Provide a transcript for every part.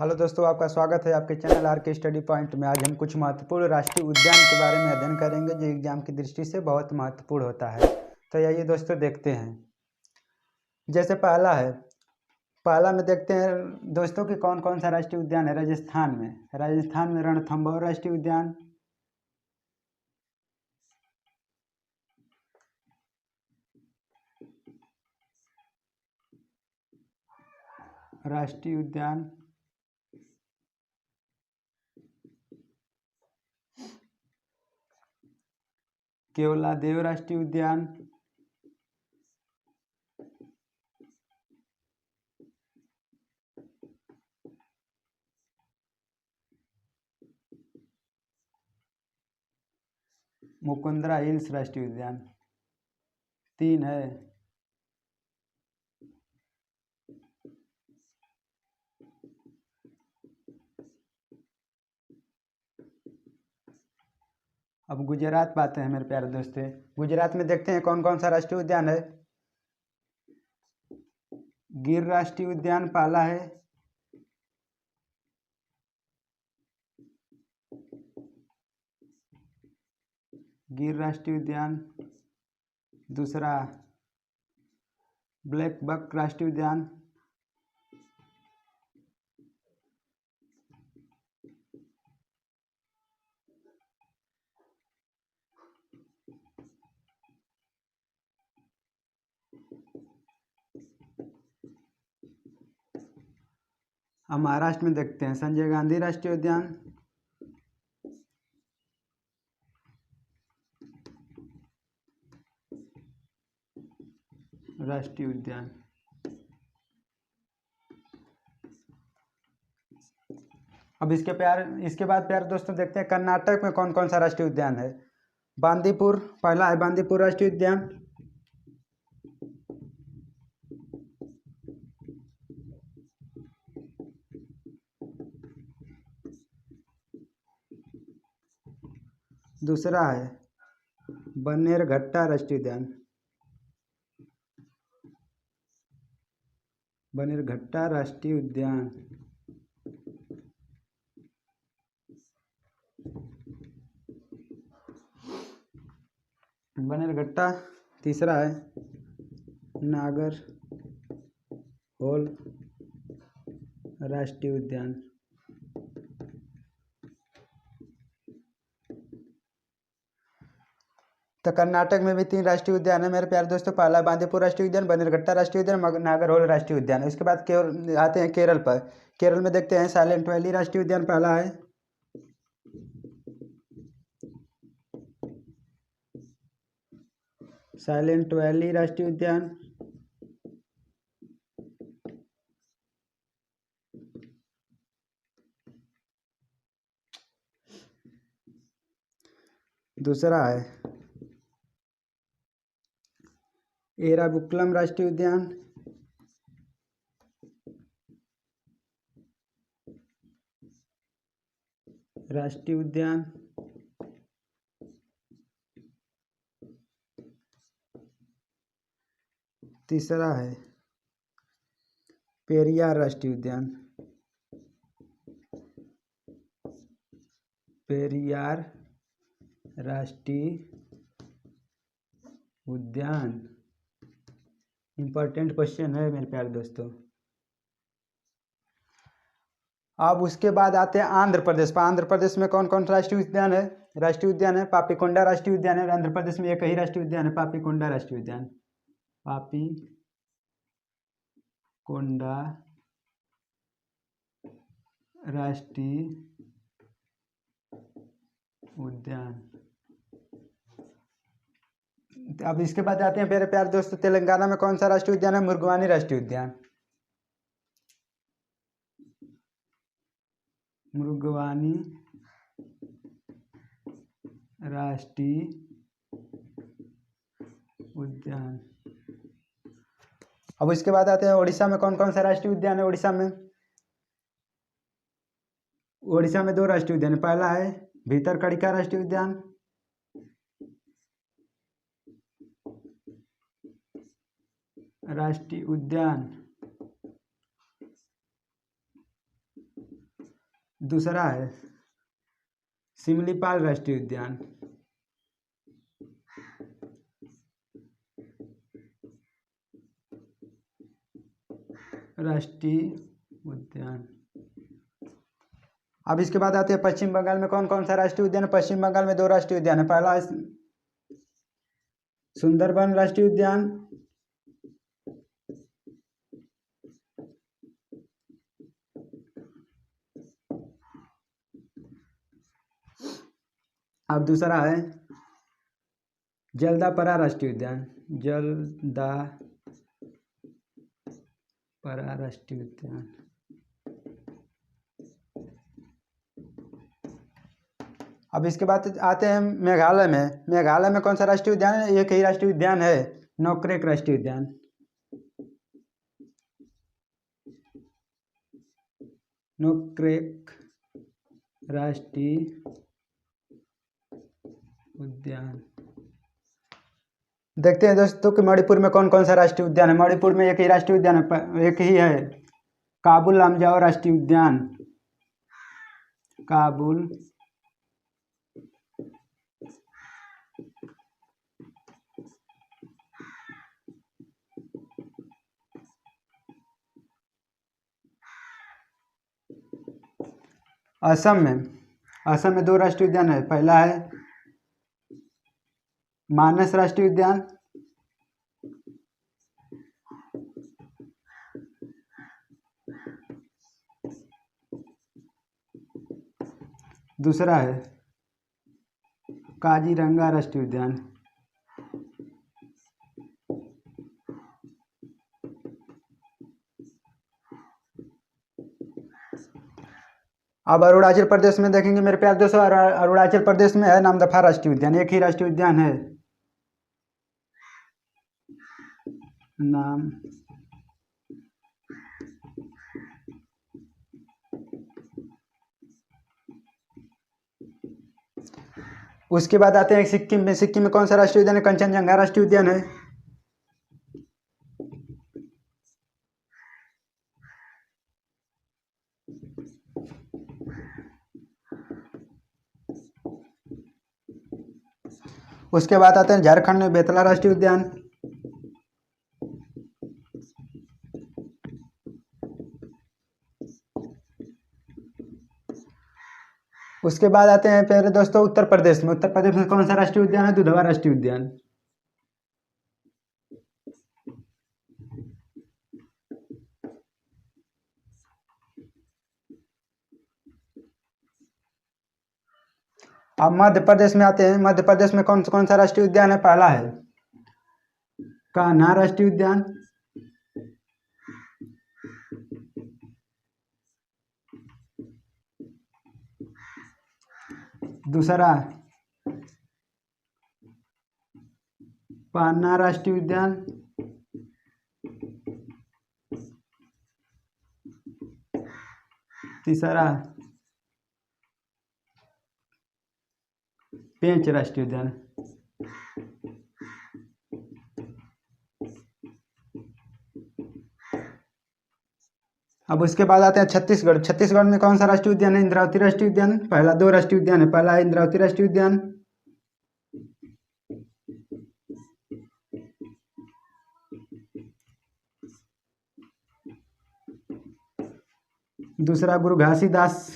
Hello दोस्तों, आपका स्वागत है आपके चैनल आर के स्टडी पॉइंट में। आज हम कुछ महत्वपूर्ण राष्ट्रीय उद्यान के बारे में अध्ययन करेंगे जो एग्जाम की दृष्टि से बहुत महत्वपूर्ण होता है। तो आइए दोस्तों देखते हैं। जैसे पहला में देखते हैं दोस्तों कि कौन कौन सा राष्ट्रीय उद्यान है। राजस्थान में रणथंभौर राष्ट्रीय उद्यान, राष्ट्रीय उद्यान केवलादेव राष्ट्रीय उद्यान, मुकुंदरा हिल्स राष्ट्रीय उद्यान। 3 है। अब गुजरात पे आते हैं मेरे प्यारे दोस्तों। गुजरात में देखते हैं कौन कौन सा राष्ट्रीय उद्यान है। गिर राष्ट्रीय उद्यान पहला है। गिर राष्ट्रीय उद्यान। दूसरा ब्लैक बक राष्ट्रीय उद्यान। अब महाराष्ट्र में देखते हैं संजय गांधी राष्ट्रीय उद्यान, राष्ट्रीय उद्यान। अब इसके बाद प्यारे दोस्तों देखते हैं कर्नाटक में कौन कौन सा राष्ट्रीय उद्यान है। बांदीपुर पहला है, बांदीपुर राष्ट्रीय उद्यान। दूसरा है बन्नेरघट्टा राष्ट्रीय उद्यान, बन्नेरघट्टा राष्ट्रीय उद्यान। बन्नेरघट्टा। तीसरा है नागर होल राष्ट्रीय उद्यान। तो कर्नाटक में भी 3 राष्ट्रीय उद्यान है मेरे प्यारे दोस्तों। पहला बांदीपुर राष्ट्रीय उद्यान, बन्नेरघट्टा राष्ट्रीय उद्यान, नागरहोल राष्ट्रीय उद्यान। उसके बाद केरल आते हैं केरल पर। केरल में देखते हैं साइलेंट वैली राष्ट्रीय उद्यान पहला है। साइलेंट वैली राष्ट्रीय उद्यान। दूसरा है एराविकुलम राष्ट्रीय उद्यान। राष्ट्रीय उद्यान। तीसरा है पेरियार राष्ट्रीय उद्यान, पेरियार राष्ट्रीय उद्यान। इंपॉर्टेंट क्वेश्चन है मेरे प्यारे दोस्तों। अब उसके बाद आते हैं आंध्र प्रदेश पर। आंध्र प्रदेश में कौन कौन सा राष्ट्रीय उद्यान है। राष्ट्रीय उद्यान है पापीकोंडा राष्ट्रीय उद्यान है। आंध्र प्रदेश में एक ही राष्ट्रीय उद्यान है, पापीकोंडा राष्ट्रीय उद्यान। पापीकोंडा राष्ट्रीय उद्यान। अब इसके बाद आते हैं मेरे प्यारे दोस्तों तेलंगाना में कौन सा राष्ट्रीय उद्यान है। मुर्गवानी राष्ट्रीय उद्यान, मुर्गवानी राष्ट्रीय उद्यान। अब इसके बाद आते हैं उड़ीसा में कौन कौन सा राष्ट्रीय उद्यान है। उड़ीसा में 2 राष्ट्रीय उद्यान है। पहला है भीतरकनिका राष्ट्रीय उद्यान, राष्ट्रीय उद्यान। दूसरा है सिमलीपाल राष्ट्रीय उद्यान। राष्ट्रीय उद्यान। अब इसके बाद आते हैं पश्चिम बंगाल में कौन कौन सा राष्ट्रीय उद्यान है। पश्चिम बंगाल में 2 राष्ट्रीय उद्यान है। पहला है सुंदरबन राष्ट्रीय उद्यान, अब दूसरा है जलदापरा राष्ट्रीय उद्यान। जलदापरा राष्ट्रीय उद्यान। अब इसके बाद आते हैं मेघालय में। मेघालय में कौन सा राष्ट्रीय उद्यान है। एक ही राष्ट्रीय उद्यान है, नोक्रेक राष्ट्रीय उद्यान। नोक्रेक राष्ट्रीय उद्यान। देखते हैं दोस्तों कि मणिपुर में कौन कौन सा राष्ट्रीय उद्यान है। मणिपुर में एक ही राष्ट्रीय उद्यान है, एक ही है, काबुल लामजाओ राष्ट्रीय उद्यान। काबुल असम में 2 राष्ट्रीय उद्यान है। पहला है मानस राष्ट्रीय उद्यान, दूसरा है काजीरंगा राष्ट्रीय उद्यान। अब अरुणाचल प्रदेश में देखेंगे मेरे प्यारे दोस्तों। अरुणाचल प्रदेश में है नामदफा राष्ट्रीय उद्यान। एक ही राष्ट्रीय उद्यान है, नाम उसके बाद आते हैं सिक्किम में। सिक्किम में कौन सा राष्ट्रीय उद्यान है। कंचनजंगा राष्ट्रीय उद्यान है। उसके बाद आते हैं झारखंड में बेतला राष्ट्रीय उद्यान। उसके बाद आते हैं प्यारे दोस्तों उत्तर प्रदेश में। उत्तर प्रदेश में कौन सा राष्ट्रीय उद्यान है। दुधवा राष्ट्रीय उद्यान। अब मध्य प्रदेश में आते हैं। मध्य प्रदेश में कौन कौन सा राष्ट्रीय उद्यान है। पहला है कान्हा राष्ट्रीय उद्यान, दूसरा पन्ना राष्ट्रीय उद्यान, तीसरा पेंच राष्ट्रीय उद्यान। अब उसके बाद आते हैं छत्तीसगढ़। छत्तीसगढ़ में कौन सा राष्ट्रीय उद्यान है। इंद्रावती राष्ट्रीय उद्यान। पहला 2 राष्ट्रीय उद्यान है। पहला है इंद्रावती राष्ट्रीय उद्यान, दूसरा गुरु घासीदास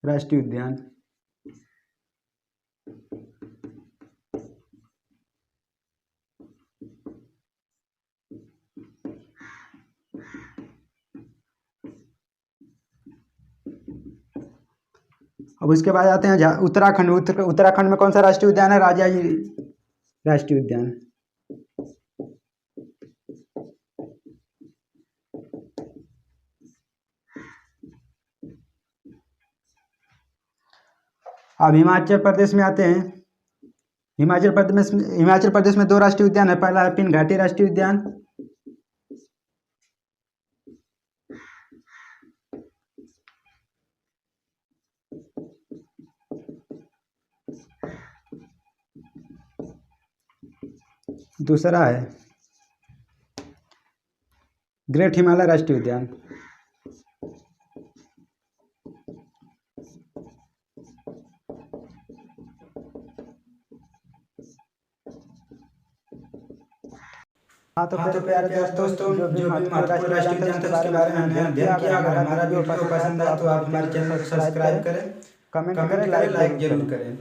राष्ट्रीय उद्यान। अब उसके बाद आते हैं उत्तराखंड। उत्तराखंड में कौन सा राष्ट्रीय उद्यान है। राजाजी राष्ट्रीय उद्यान। अब हिमाचल प्रदेश में आते हैं। हिमाचल प्रदेश में 2 राष्ट्रीय उद्यान है। पहला है पिन घाटी राष्ट्रीय उद्यान, दूसरा है ग्रेट हिमालय राष्ट्रीय उद्यान। हाँ तो प्यारे दोस्तों, जो भी महत्वपूर्ण राष्ट्रीय उद्यान थे उसके बारे में हमने अध्ययन किया। अगर हमारा वीडियो पसंद आए तो आप हमारे चैनल को सब्सक्राइब करें, कमेंट करें, लाइक जरूर करें।